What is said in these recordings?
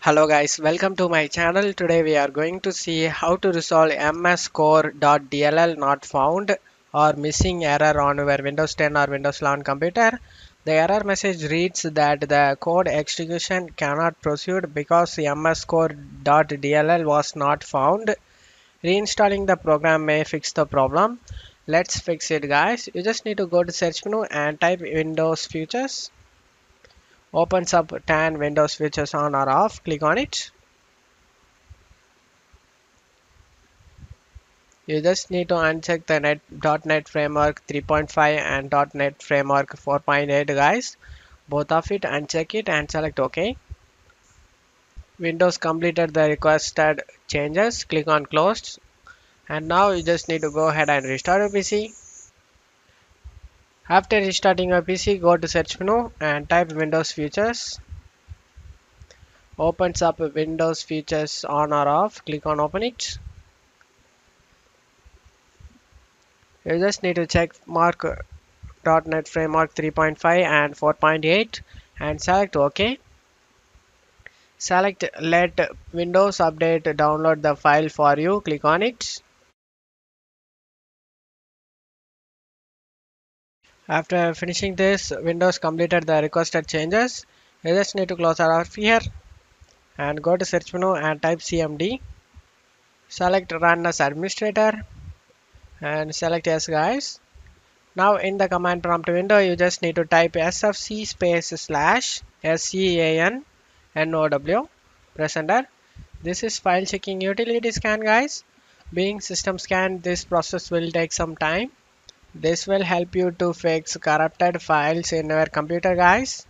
Hello guys, welcome to my channel. Today we are going to see how to resolve MSCORE.DLL not found or missing error on your Windows 10 or Windows 11 computer. The error message reads that the code execution cannot proceed because MSCORE.DLL was not found. Reinstalling the program may fix the problem. Let's fix it guys. You just need to go to search menu and type Windows Features. Opens up 10 Windows Features on or off. Click on it. You just need to uncheck the .NET Framework 3.5 and .NET Framework 4.8 guys. Both of it, uncheck it and select OK. Windows completed the requested changes. Click on closed. And now you just need to go ahead and restart your PC. After restarting your PC, go to search menu and type Windows Features. Opens up Windows Features on or off. Click on open it. You just need to check mark .NET Framework 3.5 and 4.8 and select OK. Select let Windows Update download the file for you. Click on it. After finishing this, Windows completed the requested changes. You just need to close out here and go to search menu and type CMD. Select run as administrator and select yes guys. Now in the command prompt window, you just need to type sfc space slash SCANNOW. Press enter. This is file checking utility scan guys. Being system scan, this process will take some time. This will help you to fix corrupted files in your computer guys.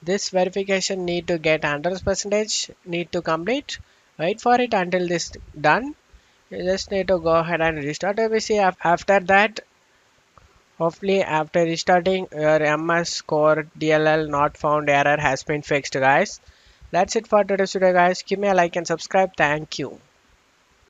This verification need to get 100% need to complete. Wait for it until this done. You just need to go ahead and restart your PC. After that, hopefully after restarting, your MSCORE.DLL not found error has been fixed guys. That's it for today's video guys. Give me a like and subscribe. Thank you.